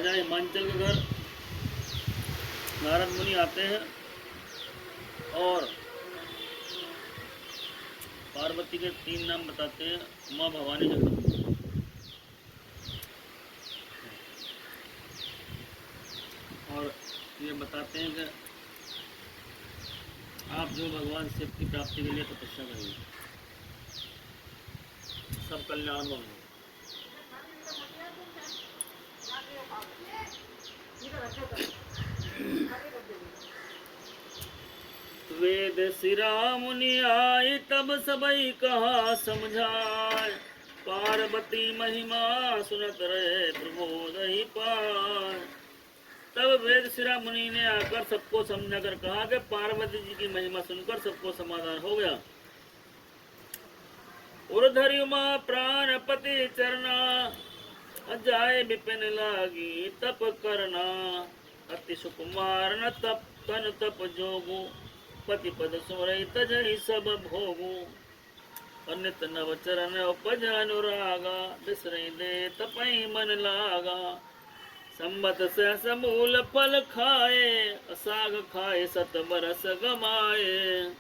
राजा हिमांचल के घर नारद मुनि आते हैं और पार्वती के 3 नाम बताते हैं, माँ भवानी जगदम्बा। और ये बताते हैं कि आप जो भगवान शिव की प्राप्ति के लिए तपस्या करेंगे सब कल्याण होंगे। वेद सिरा मुनि आए तब सबई कहा समझाए, पार्वती महिमा सुनत रहे प्रमोद ही पाए। तब वेद सिरा मुनि ने आकर सबको समझाकर कहा कि पार्वती जी की महिमा सुनकर सबको समाधान हो गया। उर्धरि उमा प्राणपति चरना, जाए विपिन लागी तप करना। अति सुकुमार न तप तन तप जोगु, पति पद सुमरई तजहि सब भोगु। अनित नव चरण उपज अनुरागा, बिसरई दे तपई मन लागा। संबत से समूल फल खाए, साग खाए सत बरस गमाए।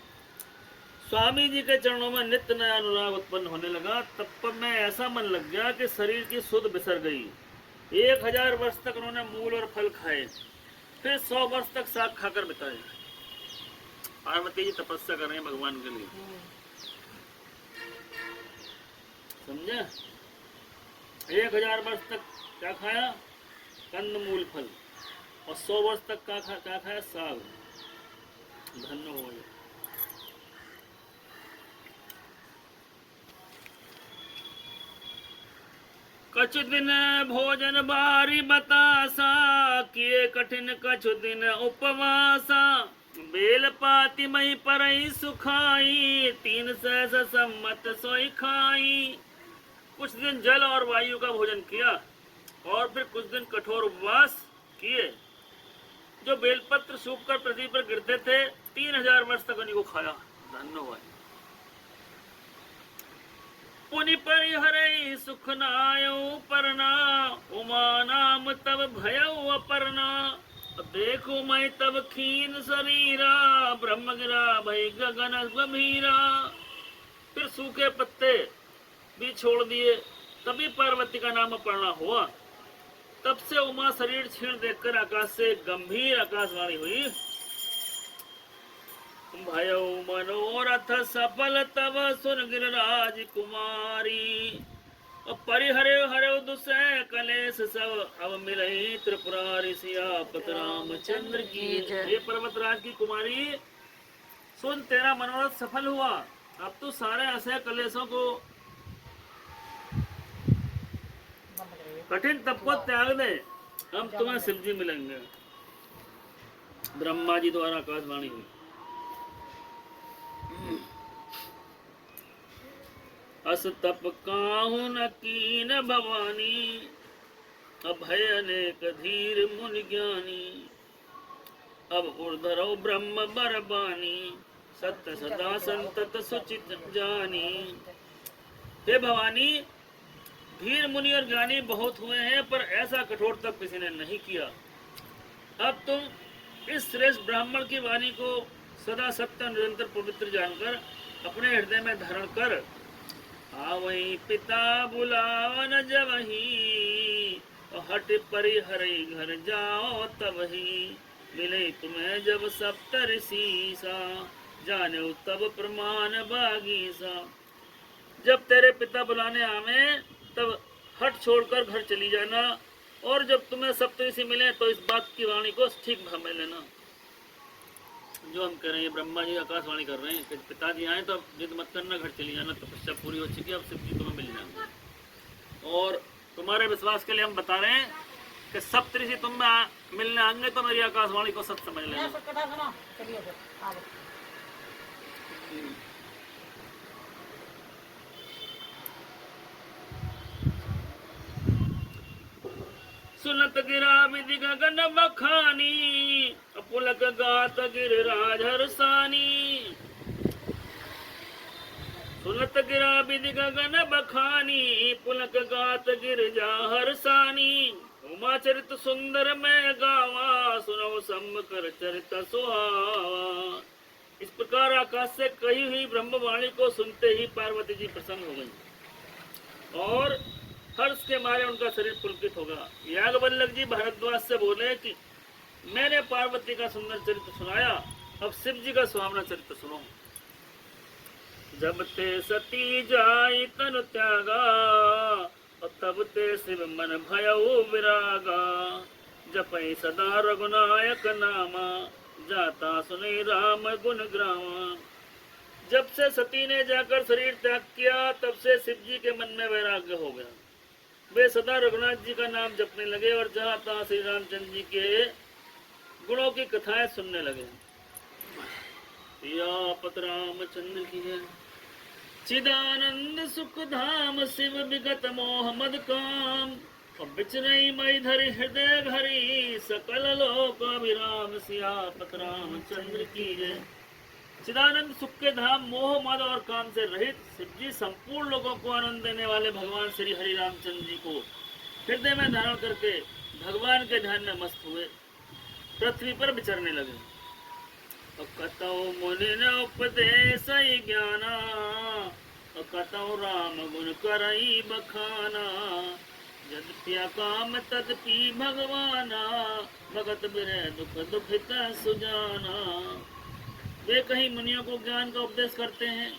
स्वामी जी के चरणों में नित्य नया अनुराग उत्पन्न होने लगा। तब में ऐसा मन लग गया कि शरीर की सुध बिसर गई। 1000 वर्ष तक उन्होंने मूल और फल खाए, फिर 100 वर्ष तक साग खाकर बिताए। पार्वती जी तपस्या कर रहे हैं भगवान के लिए, समझे? 1000 वर्ष तक क्या खाया? कंद मूल फल। और 100 वर्ष तक क्या खाया? साग। धन्य हो गए। कछु दिन भोजन बारी बतासा, किए कठिन कछु दिन उपवासा। बेल पाती मही परई सुखाई, 3 सहस सम्मत सोई खाई। कुछ दिन जल और वायु का भोजन किया और फिर कुछ दिन कठोर उपवास किए। जो बेलपत्र सूखकर पृथ्वी पर गिरते थे, 3000 वर्ष तक उन्हीं को खाया। धन्य हुआ। पुनि परिहरई सुख नायो परना, उमा नाम तब भयउ अपरना। देखो मैं तब खीन शरीरा, ब्रह्म गिरा भई गगन गंभीरा। फिर सूखे पत्ते भी छोड़ दिए, तभी पार्वती का नाम पढ़ना हुआ। तब से उमा शरीर क्षीण देखकर आकाश से गंभीर आकाशवाणी हुई। भयउ मनोरथ सफल तब सुन गिरिराज कुमारी। परिहरे हरे दुसै कलेश सब, अब मिलई त्रिपुरारी सियापत रामचंद्र की। ये पर्वतराज की कुमारी सुन, तेरा मनोरथ सफल हुआ। अब तू सारे असह कलेशों को, कठिन तप को त्याग दे, हम तुम्हें शिव जी मिलेंगे। ब्रह्मा जी द्वारा आकाशवाणी हुई। अस तप काहू न कीन भवानी, अभय अनेक धीर मुनि ज्ञानी। अब उर्धरौ ब्रह्म बरबानी, सत्य सदा संतत सुचित जानी। हे भवानी, धीर मुनि और ज्ञानी बहुत हुए हैं, पर ऐसा कठोर तप किसी ने नहीं किया। अब तुम इस श्रेष्ठ ब्राह्मण की वाणी को सदा सत्य निरंतर पवित्र जानकर अपने हृदय में धारण कर, आवई पिता बुलावन जबहि, हट परिहरई घर जाओ तबहि। मिले तुम्हें जब सप्तऋषिसा, जाने तब प्रमाण बागीसा। जब तेरे पिता बुलाने आवे तब हट छोड़कर घर चली जाना, और जब तुम्हें सप्तऋषि मिले तो इस बात की वाणी को ठीक भाव में लेना। जो हम कह रहे हैं, ब्रह्मा जी आकाशवाणी कर रहे हैं कि पिताजी आए तो अब जिद मत करना, घर चली जाना, तपस्या पूरी हो चुकी है, अब शिव जी तुम्हें मिल जाएंगे। और तुम्हारे विश्वास के लिए हम बता रहे हैं कि सप्तऋषि तुम में मिलने आएंगे तो मेरी आकाशवाणी को सच समझ लेना। सुनत गिरा विधि गगन बखानी, पुलक गात गिरिराज हरसानी। सुनत गिरा विधि गगन बखानी, पुलक गात गिरिजा हरसानी। उमा चरित सुंदर मैं गावा, सुनो सम कर चरित सुहावा। इस प्रकार आकाश से कही हुई ब्रह्मवाणी को सुनते ही पार्वती जी प्रसन्न हो गई और हर्ष के मारे उनका शरीर पुलकित होगा। याज्ञवल्क्य जी भारद्वाज से बोले कि मैंने पार्वती का सुंदर चरित्र सुनाया, अब शिव जी का सुहावना चरित्र सुनो। जब ते सती जाई तनु त्यागा, और तब ते शिव मन भयउ विरागा। जपै सदा रघुनायक नामा, जाता सुने राम गुण ग्रामा। जब से सती ने जाकर शरीर त्याग किया, तब से शिव जी के मन में वैराग्य हो गया। वे सदा रघुनाथ जी का नाम जपने लगे और जहाँ तहाँ श्री रामचंद्र जी के गुणों की कथाएं सुनने लगे। सियापत रामचंद्र की है। चिदानंद सुख धाम, शिव विगत मोह मद काम। विचरई मई धरि हृदय घरी, सकल लोक अभिराम। सियापत रामचंद्र की जय। चिदानंद सुख के धाम, मोह मद और काम से रहित शिव जी संपूर्ण लोगों को आनंद देने वाले भगवान श्री हरि रामचंद्र जी को हृदय में धारण करके भगवान के ध्यान में मस्त हुए पृथ्वी पर विचरने लगे। कतौ मुनि न उपदेश ज्ञाना, कतौ राम गुण करई बखाना। जदप्या काम तदपि भगवाना, भगत बिरह दुख दुखित सुजाना। वे कहीं मुनियों को ज्ञान का उपदेश करते हैं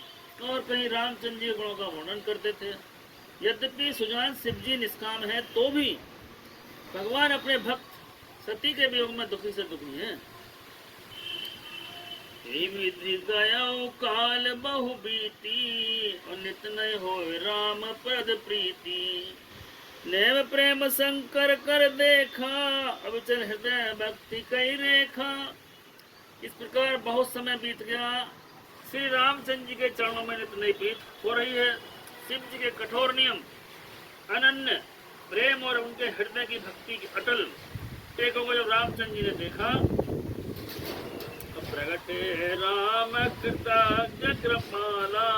और कहीं रामचंद्र जी गुणों का वर्णन करते थे। यद्यपि सुजान शिव जी निष्काम है, तो भी भगवान अपने भक्त सती के वियोग में दुखी से दुखी हैं। विधि गयो काल बहु बीती, और नित नय होय राम पद प्रीति। नेव प्रेम शंकर कर देखा, अब चल हृदय भक्ति कई रेखा। इस प्रकार बहुत समय बीत गया। श्री रामचंद्र जी के चरणों में नित नई प्रीत हो रही है। शिव जी के कठोर नियम, अनन्य प्रेम और उनके हृदय की भक्ति की अटल टेकों को जब रामचंद्र जी ने देखा, प्रगटे राम कृतज्ञ कृपाला।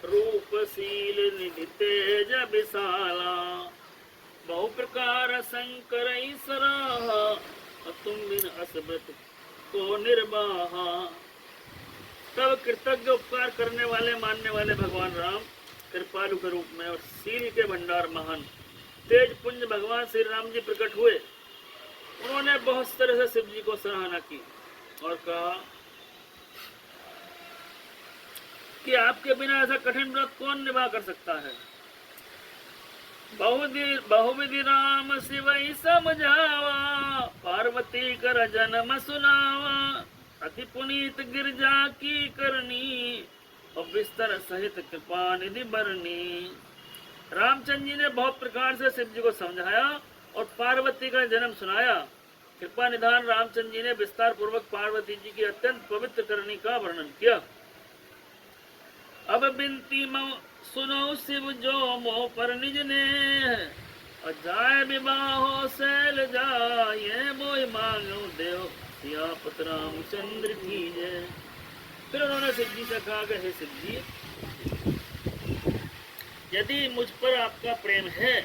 रूपशील निधि तेज विशाला, बहु प्रकार शंकर सराहा। तुम बिन असव्रत को निर्वाहा। तब कृतज्ञ उपकार करने वाले मानने वाले भगवान राम कृपालु के रूप में और शील के भंडार महान तेज पुंज भगवान श्री राम जी प्रकट हुए। उन्होंने बहुत तरह से शिव जी को सराहना की और कहा कि आपके बिना ऐसा कठिन व्रत कौन निभा कर सकता है। बहुविधि राम शिव समझावा, पार्वती कर जन्म सुनावा। अति पुनीत गिरजा की करनी, और विस्तर सहित कृपा निधि बरनी। रामचंद्र जी ने बहुत प्रकार से शिव जी को समझाया और पार्वती का जन्म सुनाया। कृपा निधान रामचंद्र जी ने विस्तार पूर्वक पार्वती जी की अत्यंत पवित्र करनी का वर्णन किया। अब बिनती सुनो शिव जो मोह पर निज ने, और जाय विवाहो शैल जाए। मोह मांगो देव सियापत रामचंद्र की जय। फिर उन्होंने शिव जी से कहा कि हे शिव जी, यदि मुझ पर आपका प्रेम है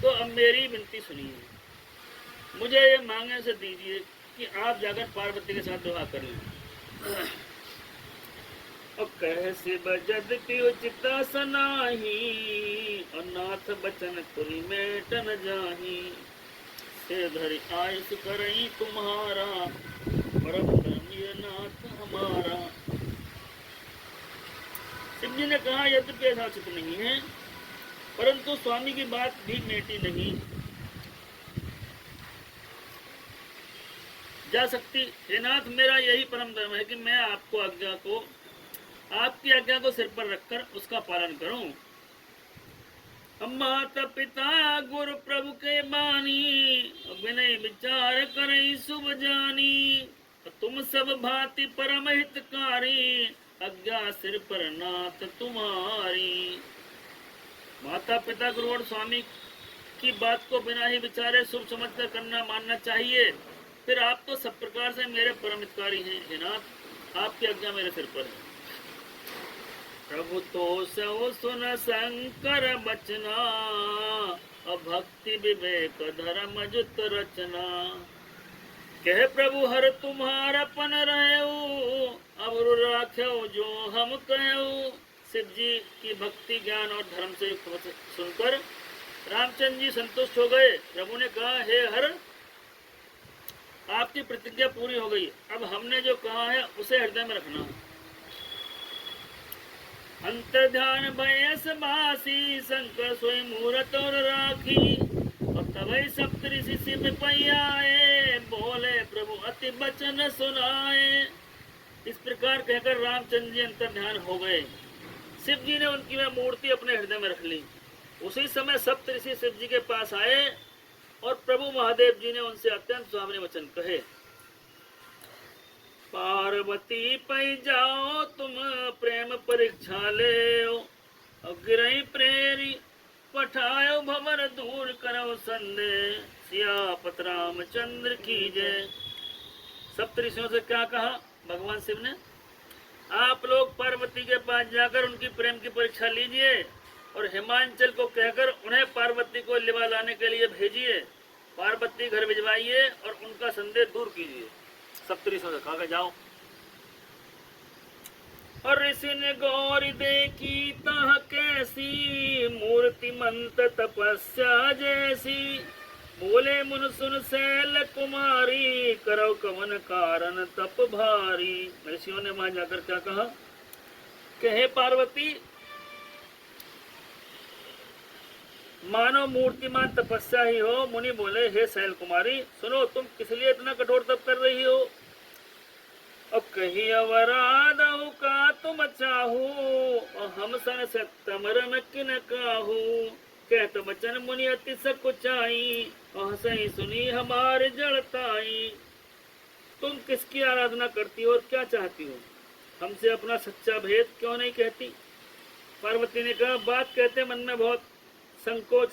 तो अब मेरी विनती सुनिए। मुझे ये मांगने से दीजिए कि आप जाकर पार्वती के साथ विवाह कर लें। और कह शिव जदपि उचित सनाही, और नाथ बचन कुल में टन जाही। से धरि आयुष करई तुम्हारा, परम धर्म ये नाथ हमारा। शिव जी ने कहा यद्यपि ऐसा उचित नहीं है, परंतु स्वामी की बात भी मेटी नहीं जा सकती। हे नाथ, मेरा यही परम धर्म है कि मैं आपकी आज्ञा को सिर पर रखकर उसका पालन करूं। हम माता पिता गुरु प्रभु के बानी, विनय विचार करई शुभ जानी। तुम सब भांति परम हितकारी, आज्ञा सिर पर नाथ तुम्हारी। माता पिता गुरु और स्वामी की बात को बिना ही विचारे शुभ समझकर करना मानना चाहिए। फिर आप तो सब प्रकार से मेरे परम हितकारी हैं। हे नाथ, आपकी आज्ञा मेरे सिर पर है। प्रभु तो सो सुन शंकर बचना, अब भक्ति विवेक धर्म जुत रचना। कह प्रभु हर तुम्हारा पन रहु, अब राख्यो जो हम कहु। शिव जी की भक्ति ज्ञान और धर्म से युक्त सुनकर रामचंद्र जी संतुष्ट हो गए। प्रभु ने कहा, हे हर, आपकी प्रतिज्ञा पूरी हो गई, अब हमने जो कहा है उसे हृदय में रखना। अंतर ध्यान भयस बासी, शंकर सोई मूरत और राखी। और तभी सप्तऋषि शिव पैयाए, बोले प्रभु अति बचन सुनाए। इस प्रकार कहकर रामचंद्र जी अंतर ध्यान हो गए। शिव जी ने उनकी वह मूर्ति अपने हृदय में रख ली। उसी समय सप्तऋषि शिव जी के पास आए और प्रभु महादेव जी ने उनसे अत्यंत सुहावने वचन कहे। पार्वती पै जाओ तुम प्रेम परीक्षा ले, गिरई प्रेरी पठायो भवर दूर करो संदेह, सियापत रामचंद्र की जय। सप्तऋषियों से क्या कहा भगवान शिव ने, आप लोग पार्वती के पास जाकर उनकी प्रेम की परीक्षा लीजिए और हिमांचल को कहकर उन्हें पार्वती को लिवा लाने के लिए भेजिए। पार्वती घर भिजवाइए और उनका संदेह दूर कीजिए। सप्तऋषियों से कहा, जाओ। और ऋषि ने गौरी देखी तह कैसी, मूर्तिमंत तपस्या जैसी। बोले मुन सुन शैल कुमारी, करो कवन कारण तप भारी। ऋषियों ने वहां जाकर क्या कहा, कहे पार्वती, मानो मूर्तिमान तपस्या ही हो। मुनि बोले, हे शैल कुमारी, सुनो, तुम किस लिए इतना कठोर तप कर रही हो। और कही अवराधहु का तुम चाहू, और हम सन सत्यम रम किन काहू। कहत बचन मुनि अति सकुचाई, और हंसई सुनी हमारे जड़ताई। तुम किसकी आराधना करती हो और क्या चाहती हो, हमसे अपना सच्चा भेद क्यों नहीं कहती। पार्वती ने कहा, बात कहते मन में बहुत संकोच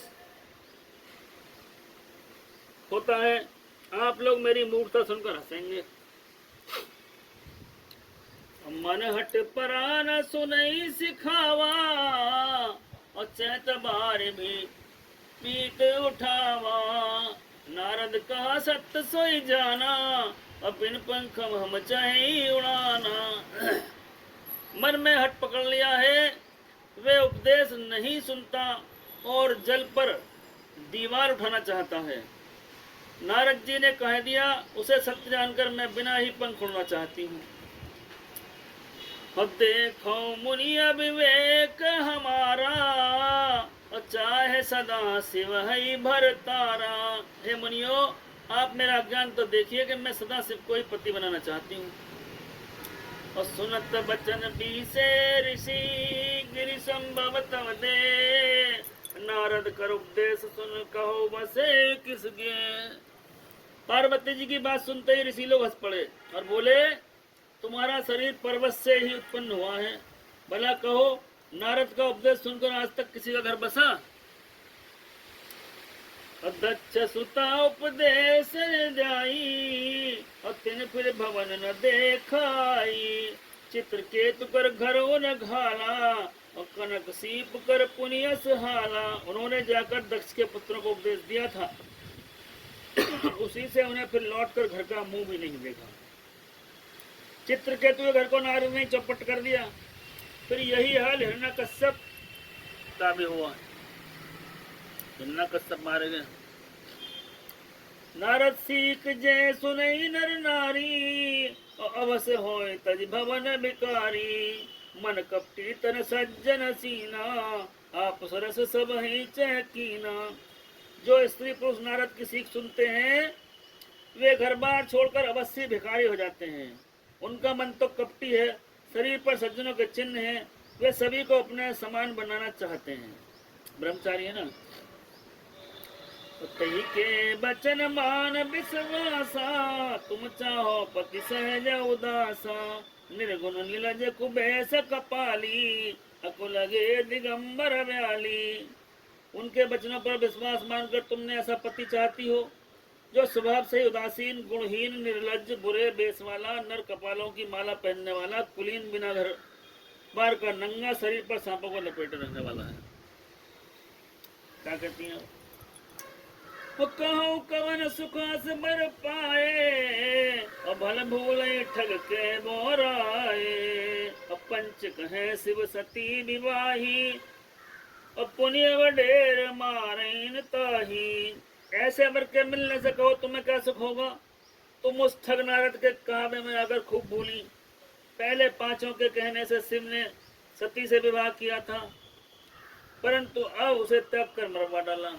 होता है, आप लोग मेरी मूर्खता सुनकर हंसेंगे। मन हट परान सुनई सिखावा, और चैत बार भी पीत उठावा। नारद कहा सत्य सोई जाना, और बिन पंख हम चाहे उड़ाना। मन में हट पकड़ लिया है, वे उपदेश नहीं सुनता और जल पर दीवार उठाना चाहता है। नारद जी ने कह दिया, उसे सत्य जानकर मैं बिना ही पंख उड़ना चाहती हूँ। देखो मुनि अविवेक हमारा, और चाहे सदा शिव ही भरतारा। हे मुनियो, आप मेरा ज्ञान तो देखिए कि मैं सदा शिव को ही पति बनाना चाहती हूँ। और सुनत बचन बीसे ऋषि, गिरि संभव तव दे। नारद कर उपदेश सुन कहो बसे किसके। पार्वती जी की बात सुनते ही ऋषि लोग हंस पड़े और बोले, तुम्हारा शरीर पर्वत से ही उत्पन्न हुआ है, भला कहो नारद का उपदेश सुनकर आज तक किसी का घर बसा। दक्ष सुता उपदेश जाई, और तिन फिर भवन न देखाई। चित्रकेतु कर घरों न घाला, और कनक सीप कर पुनियस हाला। उन्होंने जाकर दक्ष के पुत्रों को उपदेश दिया था, उसी से उन्हें फिर लौटकर घर का मुंह भी नहीं देखा। चित्रकेतु के घर को नारद ने चौपट कर दिया। फिर यही हाल हिरण्यकश्यप का भी हुआ। हिरण्यकश्यप मारे गए। नारद सीख जय सुनई नर नारी, और अवश्य होय तज भवन भिकारी। मन कपटी तन सज्जन सीना, आप सरस सब ही चहकीना। जो स्त्री पुरुष नारद की सीख सुनते हैं, वे घर बार छोड़कर अवश्य भिखारी हो जाते हैं। उनका मन तो कपटी है, शरीर पर सज्जनों के चिन्ह हैं, वे सभी को अपने समान बनाना चाहते हैं। ब्रह्मचारी है ना। तही के बचन मान विश्वासा, तुम चाहो पति सहज उदासा। निर्गुण नीलज कुबेश कपाली, अकु लगे दिगंबर व्याली। उनके वचनों पर विश्वास मानकर तुमने ऐसा पति चाहती हो, जो स्वभाव से उदासीन, गुणहीन, निर्लज्ज, बुरे बेस वाला, नर कपालों की माला पहनने वाला, कुलीन, बिना घर बार का, नंगा, शरीर पर सांपों को लपेटे रहने वाला है। क्या कहती हैं? वो कहो कवन सुखास बर पाए, और भल भूले ठग के बोराए। और पंच कहे शिव सती विवाही, और पुण्य वडेर मारैन ताही। ऐसे अमर के मिलने से कहो तुम्हें क्या सुख होगा। तुम उस ठग नारद के काबे में आकर खूब भूली। पहले पांचों के कहने से शिव ने सती से विवाह किया था, परंतु अब उसे त्याग कर मरवा डाला।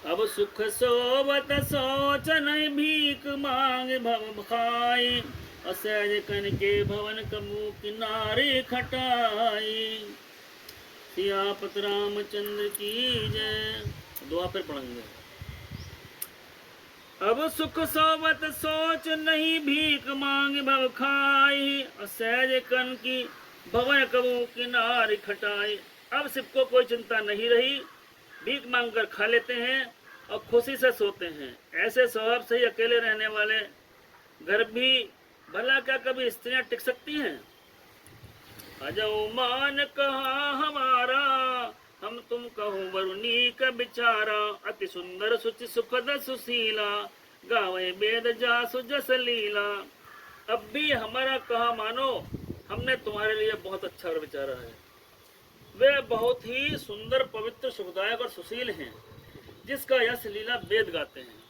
अब सुख सोवत सोच नहीं, भीख मांग भव खाई। असहज कन के भवन कबू किनारे खटाई। सियापत रामचंद्र की जय। दुआ फिर पढ़ेंगे। अब सुख सोवत सोच नहीं, भीख मांग भव खाई। असहज कन की भवन कबू किनारे खटाई। अब शिव को कोई चिंता नहीं रही, भीख मांग कर खा लेते हैं और खुशी से सोते हैं। ऐसे स्वभाव से ही अकेले रहने वाले घर भी भला क्या कभी स्त्रियां टिक सकती हैं। अजो मान कहा हमारा, हम तुम कहो वरुणी का बिचारा। अति सुंदर सुचि सुखद सुशीला, गावे वेद जासु जस लीला। अब भी हमारा कहा मानो, हमने तुम्हारे लिए बहुत अच्छा विचारा है। वे बहुत ही सुंदर पवित्र सुखदायक और सुशील हैं, जिसका यश लीला वेद गाते हैं।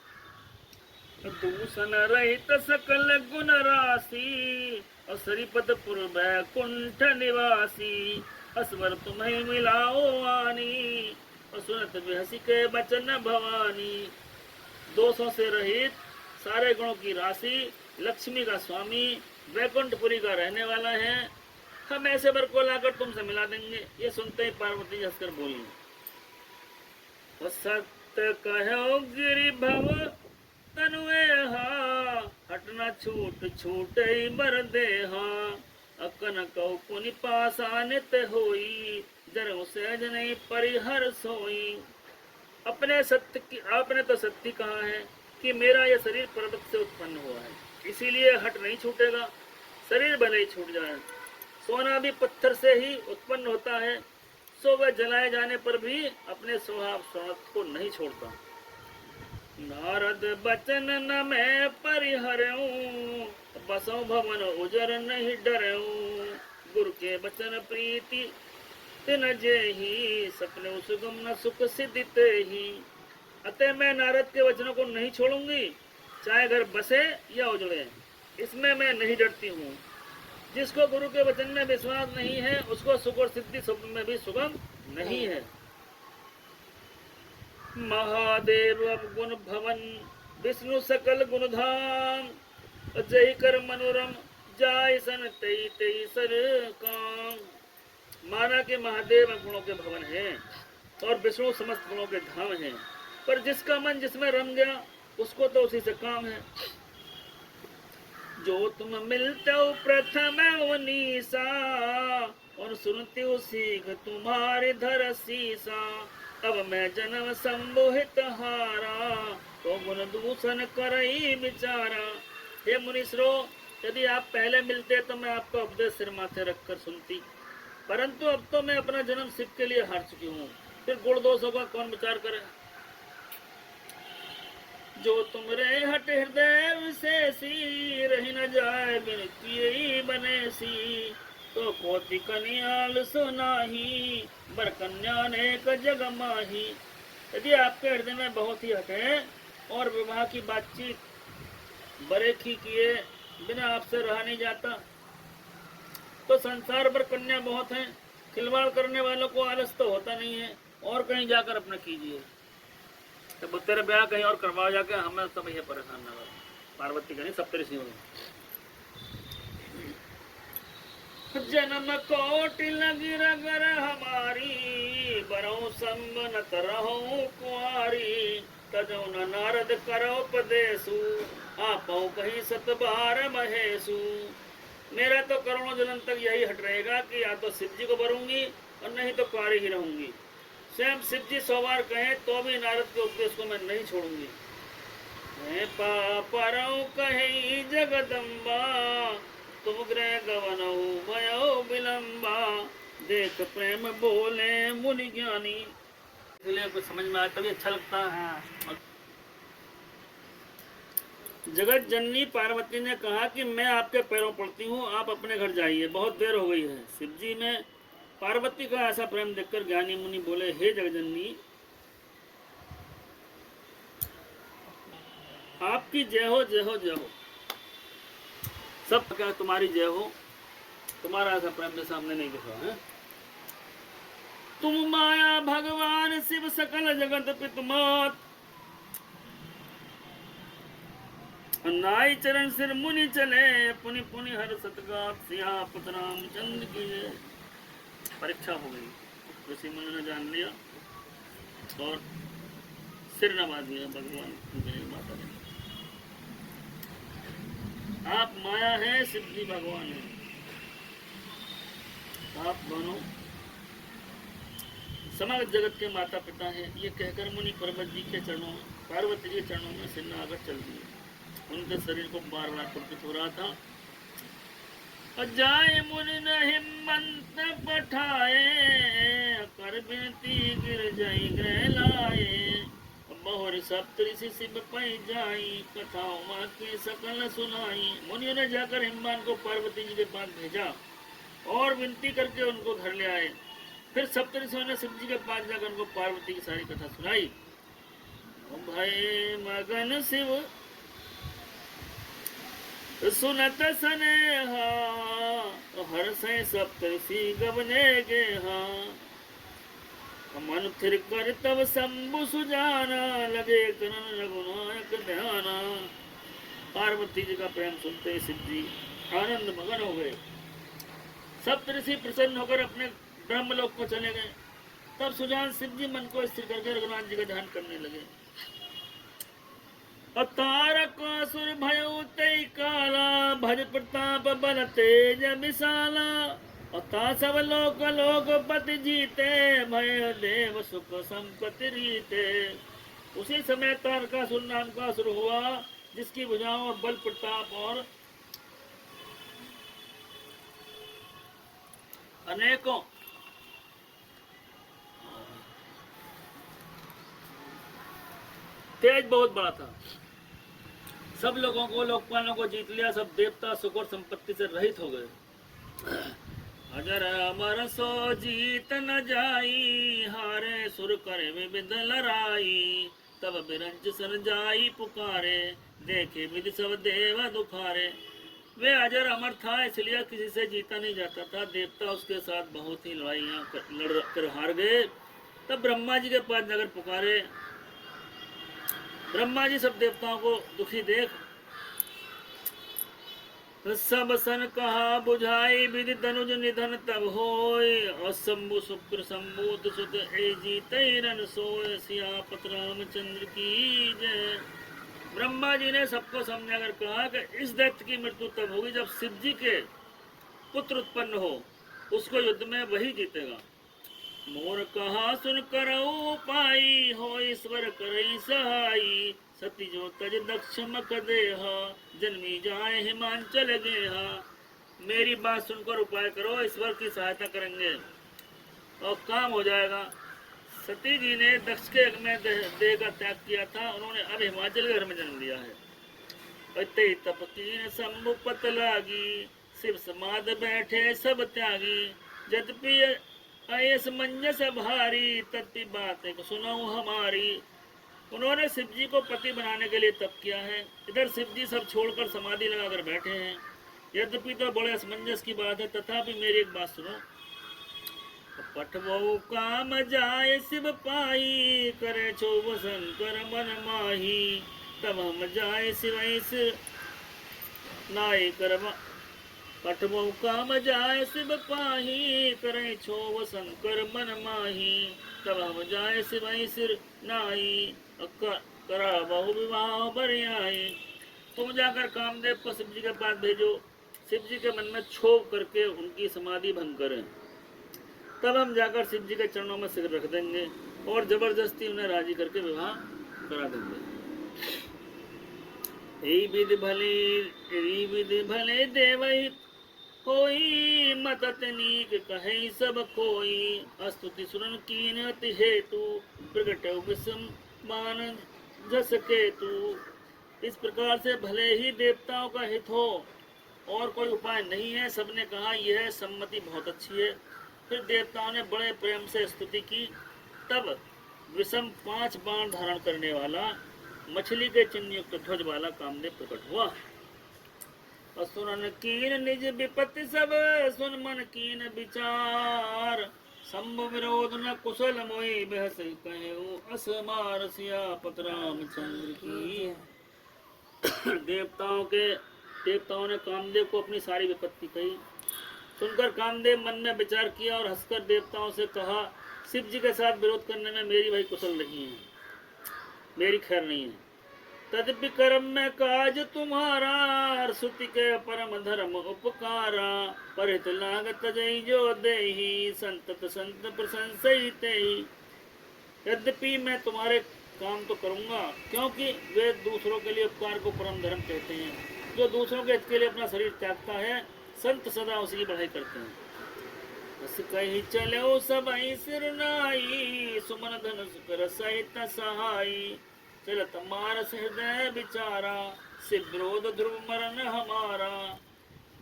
दूषण रहित सकल गुण राशि, और श्रीपदपुर बैकुंठ निवासी। असवर तुम्हें मिलाओ आनी, और सुनत बिहसी के बचन भवानी। दोषों से रहित, सारे गुणों की राशि, लक्ष्मी का स्वामी, बैकुंठपुरी का रहने वाला है। हम ऐसे वर को लाकर तुमसे मिला देंगे। ये सुनते ही पार्वती हंसकर बोली, सत्य कहो गिरि भव तनुए हा, हटना छूट छूट बर देहा। अकन कहो पुनि पासानित होई, जर सहज नहीं परिहर सोई। अपने सत्य की आपने तो सत्य कहा है कि मेरा यह शरीर पर्वत से उत्पन्न हुआ है, इसीलिए हट नहीं छूटेगा। शरीर भले ही छूट जाए, सोना भी पत्थर से ही उत्पन्न होता है, सो वह जलाए जाने पर भी अपने स्वभाव को नहीं छोड़ता। नारद बचन न मैं परिहरऊं, बसों भवन उजर नहीं डरऊं। गुरु के बचन प्रीति तिन जेहि, सपने सुगम न सुख सिद्धिते ही। अतः मैं नारद के वचनों को नहीं छोड़ूंगी, चाहे घर बसे या उजड़े, इसमें मैं नहीं डरती हूँ। जिसको गुरु के वचन में विश्वास नहीं है, उसको सुख और सिद्धि स्वप्न में भी सुगम नहीं है। महादेव गुण भवन, विष्णु सकल गुण धाम। जय कर मनोरम, जाय सन तई तई सर काम। माना कि महादेव गुणों के भवन हैं और विष्णु समस्त गुणों के धाम हैं, पर जिसका मन जिसमें रम गया, उसको तो उसी से काम है। जो तुम मिलते हो प्रथम उनीसा, और सुनती हो सीख तुम्हारे धर सीसा। अब मैं जन्म संबोहित हारा, तो गुण दूषण करई विचारा। हे मुनीश्वरो, यदि आप पहले मिलते तो मैं आपका उपदेश सिर माथे रखकर सुनती, परंतु अब तो मैं अपना जन्म शिव के लिए हार चुकी हूँ, फिर गुण दोषों का कौन विचार करे। जो तुमरे हट हृदय विशेषी, रही न जाए बिन किए बनेसी। तो कोटि कन्याल सुनाही, बर कन्या ने जग माही। यदि आपके हृदय में बहुत ही हट है और विवाह की बातचीत बरेखी किए बिना आपसे रहा नहीं जाता, तो संसार पर कन्या बहुत हैं। खिलवाड़ करने वालों को आलस तो होता नहीं है, और कहीं जाकर अपना कीजिए। तो तेरे ब्याह कहीं और करवाओ जाके, हमें सब ये परेशान न करो। पार्वती कहीं सप्तऋषियों में जन्म कोटि लगी रगर हमारी, बरो संबनत रहो कुआरी। तजो न नारद करो उपदेशु, आपो कहीं सत बार महेशु। मेरा तो करोड़ों जन्म तक यही हट रहेगा कि या तो शिव जी को भरूंगी और नहीं तो कुआरी ही रहूंगी। स्वयं शिव जी 100 बार कहें तो भी नारद के उपदेश को मैं नहीं छोड़ूंगी। मैं पापरों कहीं जगदम्बा, तुम ग्रह गवनहु भयो विलंबा, देख प्रेम बोले मुनि ज्ञानी। इसलिए कुछ समझ में आया तभी अच्छा लगता है। हाँ। जगत जननी पार्वती ने कहा कि मैं आपके पैरों पड़ती हूँ, आप अपने घर जाइए, बहुत देर हो गई है। शिव जी में पार्वती का ऐसा प्रेम देखकर ज्ञानी मुनि बोले, हे जगजननी, आपकी जय हो जय हो जय हो, सब क्या तुम्हारी जय हो, तुम्हारा ऐसा प्रेम मेरे सामने नहीं देखा है। तुम माया भगवान शिव सकल जगत पितुमात, नाई चरण सिर मुनि चले, पुनि पुनि हर सतगात, सियापत रामचंद्र की जय। परीक्षा हो गई, ऋषि मुनि ने जान लिया और सिर नवा दिया भगवान की माता ने। आप माया है, शिव जी भगवान है, आप दोनों समग्र जगत के माता पिता हैं। ये कहकर मुनि पर्वत जी के चरणों, पार्वती जी के चरणों में सिर नवाकर चल दिए। उनके शरीर को बार बार पुलकित हो रहा था। जाए मुनि न हिम्मत पठाए, कर बिनती गिर जाई ग्रह लाए, बहुर सप्तऋषि शिव पै जाई, कथाओं माँ की सकल सुनाई। मुनियों ने जाकर हिम्मान को पार्वती जी के पास भेजा और विनती करके उनको घर ले आए। फिर सप्तऋषियों ने शिव जी के पास जाकर उनको पार्वती की सारी कथा सुनाई। भय मगन शिव सुनत स्नेहा, हर से सप्तऋषि गवने गे हाँ, मन थिर कर तब शंभु सुजाना, लगे करन रघुनायक ध्याना। पार्वती जी का प्रेम सुनते शिव जी आनंद मगन हो गए। सप्तऋषि प्रसन्न होकर अपने ब्रह्मलोक को चले गए। तब सुजान शिव जी मन को स्थिर करके रघुनाथ जी का ध्यान करने लगे। तारक असुर भयो तै काला, भज प्रताप बल तेज विशाला, सब लोक लोकपति जीते, भय देव सुख संपत्ति रीते। उसी समय तारकासुर नाम का असुर हुआ, जिसकी भुजाओं और बल प्रताप और अनेकों तेज बहुत बड़ा था। सब लोगों को, लोकपालों को जीत लिया। सब देवता सुख और संपत्ति से रहित हो गए। अजर अमर सो जीत न जाई, हारे सुर करे विविध लड़ाई, तब बिरंज सन जाई पुकारे, देखे विधि सब देव दुखारे। वे अजर अमर था, इसलिए किसी से जीता नहीं जाता था। देवता उसके साथ बहुत ही लड़ाइयाँ लड़ कर हार गए। तब ब्रह्मा जी के पास जाकर पुकारे। ब्रह्मा जी सब देवताओं को दुखी देख सब सन कहा बुझाई, विधि तनुज निधन तब होय, असंभु शुक्र संबूत सुत ए जीतैरन सोय, सियापत रामचंद्र की जय। ब्रह्मा जी ने सबको समझाकर कहा कि इस दैत्य की मृत्यु तब होगी जब शिव जी के पुत्र उत्पन्न हो, उसको युद्ध में वही जीतेगा। मोर कहा सुन करऊ पाई, हो ईश्वर करई सहाई, सती जो तज दक्ष मक देहा, जन्मी जाए हिमांचल गेहा। मेरी बात सुनकर उपाय करो, ईश्वर की सहायता करेंगे और काम हो जाएगा। सती जी ने दक्ष के यज्ञ में देह का त्याग किया था, उन्होंने अब हिमाचल के घर में जन्म लिया है। तप कीन शंभु पत लागी, शिव समाध बैठे सब त्यागी, यद्यपि ऐस मंजस भारी, तत्ती बात सुनो हमारी। उन्होंने शिव जी को पति बनाने के लिए तप किया है। इधर शिव जी सब छोड़कर समाधि लगाकर बैठे हैं। यद्यपि तो बड़े असमंजस की बात है, तथापि मेरी एक बात सुनो। पठवो काम जाए शिव पाई, करे छो शंकर मन माही, तब हम जाए शिव नाय करवा। पठवो काम जाए शिव पाही, करे छो शंकर मन माही, तब हम जाए शिव सिर नाई, करा बहु विवाह बरियाई। तुम जाकर कामदेव को शिव जी के पास भेजो, शिव जी के मन में क्षोभ करके उनकी समाधि भंग करें, तब हम जाकर शिव जी के चरणों में सिर रख देंगे और जबरदस्ती उन्हें राजी करके विवाह करा देंगे। विधि भले देवहित होई मत तनीक कहे सब कोई। स्तुति सुरन कीन अति हेतु प्रगट विषम मान जस केतु। इस प्रकार से भले ही देवताओं का हित हो और कोई उपाय नहीं है। सबने कहा यह सम्मति बहुत अच्छी है। फिर देवताओं ने बड़े प्रेम से स्तुति की। तब विषम 5 बाण धारण करने वाला मछली के चिन्ह युक्त ध्वज वाला कामदेव प्रकट हुआ। सुनन कीन निज विपत्ति सब सुन मन कीन विचार। संभव विरोध न कुशल मोई बहस कहे असमार सियापत रामचंद्र की। देवताओं ने कामदेव को अपनी सारी विपत्ति कही। सुनकर कामदेव मन में विचार किया और हंसकर देवताओं से कहा, शिव जी के साथ विरोध करने में मेरी भाई कुशल नहीं है, मेरी खैर नहीं है। तदपि कर्म में काज तुम्हारा श्रुति के परम धर्म उपकारा। परित लागत जय जो देही संतत संत प्रशंसित। यद्यपि मैं तुम्हारे काम तो करूंगा, क्योंकि वे दूसरों के लिए उपकार को परम धर्म कहते हैं। जो दूसरों के हित के लिए अपना शरीर त्यागता है, संत सदा उसकी बढ़ाई करते हैं। बस कहीं चलो सब सिरनाई सुमन धन कर सहित सहाई। चलत मारस हृदय विचारा से विरोध ध्रुव मरण हमारा।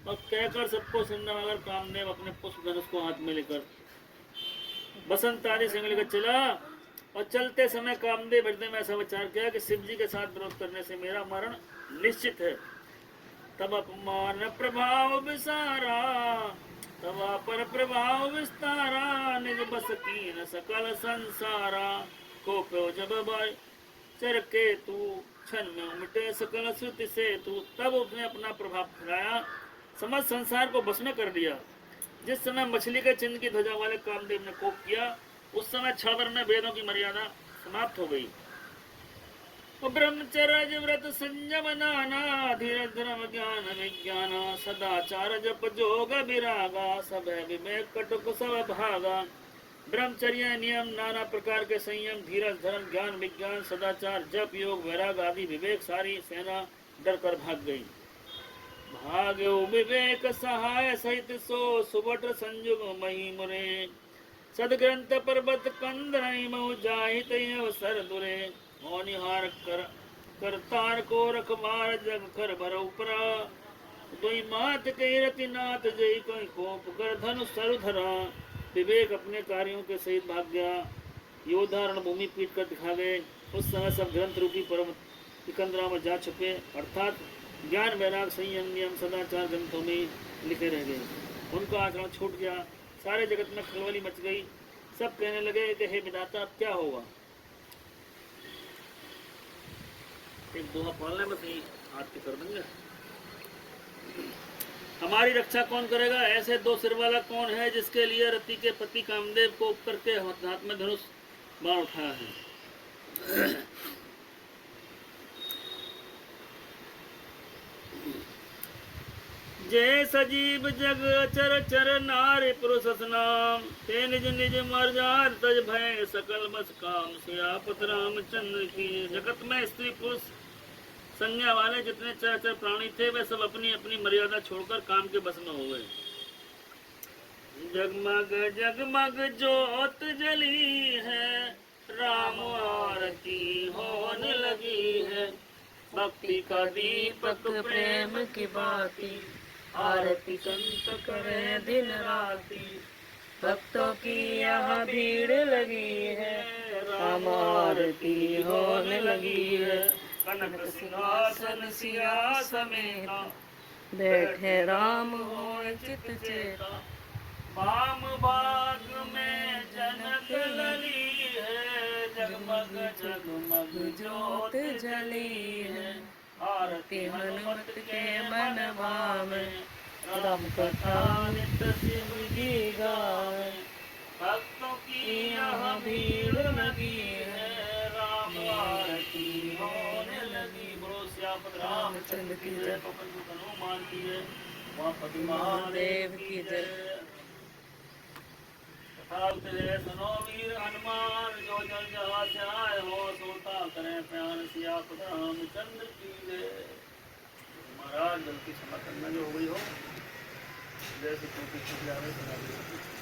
और कहकर सबको सुंदर कामदेव अपने पुष्प धनुष को हाथ में लेकर बसंत आदि संग लेकर चला। और चलते समय कामदेव हृदय में ऐसा विचार किया कि शिव जी के साथ विरोध करने से मेरा मरण निश्चित है। तब अपमान प्रभाव विसारा तब पर प्रभाव विस्तारा। निज बस कीन सकल संसारा को जब चर के तू क्षण में उमटे सकल श्रुति से तू। तब उसने अपना प्रभाव फैलाया, समस्त संसार को बस में कर दिया। जिस समय मछली के चिन्ह की ध्वजा वाले कामदेव ने कोप किया, उस समय क्षण में वेदों की मर्यादा समाप्त हो गई। ब्रह्मचर्य व्रत संयम नाना धीरज धर्म ज्ञान विज्ञान सदाचार जप जोग विरागा सब विवेक कटुक सब भागा। ब्रह्मचर्य नियम नाना प्रकार के संयम धीरज धर्म ज्ञान विज्ञान सदाचार जप योग वैराग आदि विवेक सारी सेना डर कर भाग गई। भाग्यो विवेक सहाय सहित सो सुबट संयुग मही मुरे। सदग्रंथ पर्वत कंदरई मऊ जाहित अवसर दुरे। निहार करतार को रखबार जग कर भर उपरा। कोई मात कही रति नाथ जय कोई कोप कर धनु सरु धरा। विवेक अपने कार्यों के सहित भाग गया। योद्धा रणभूमि पीट कर दिखा गए। उस समय सब ग्रंथ रूपी परम सिकंदरा में जा छुपे, अर्थात ज्ञान वैराग संयम नियम सदाचार ग्रंथों में लिखे रह गए। उनका आचरण छूट गया। सारे जगत में खलबली मच गई। सब कहने लगे कि हे विधाता अब क्या होगा। एक दोहा पालने में कहीं हाथ के कर देंगे। हमारी रक्षा कौन करेगा? ऐसे 2 सिर वाला कौन है जिसके लिए रति के पति कामदेव को करके हाथ में धनुष बाण उठाया है। जय सजीव जग चर चर नारी पुरुष नाम। ते निज निज मर्याद तज भय सकल बस काम। सियापत रामचंद्र की। जगत में स्त्री पुरुष संज्ञा वाले जितने चर प्राणी थे, वे सब अपनी अपनी मर्यादा छोड़कर काम के बस में हो गए। जगमग जगमग जोत जली है, राम आरती होने लगी है। भक्ति का दीपक प्रेम की बाती, आरती संत करे दिन राती। भक्तों की यहाँ भीड़ लगी है, राम आरती होने लगी है। कनक सिंहासन सिया समेता, बैठे राम होए चित चेता। वाम बाग में जनक लली है, जगमग जगमग जोत जली है। आरती हनुमत के मन भावे, राम कथा नित्य शिव जी गावे। भक्तों की यहाँ भीड़ लगी है, राम आरती होने लगी। बोलो सियापत रामचंद्र की जय। हनुमान की जय। पति महादेव की जय। सुनो वीर हनुमान, जो जल जहाँ से आए हो सोता करें प्यार। सियापत रामचंद्र की जय। महाराज गलती क्षमा करना जो हो गई हो। जैसे कोटि सुख जावे सुना दे।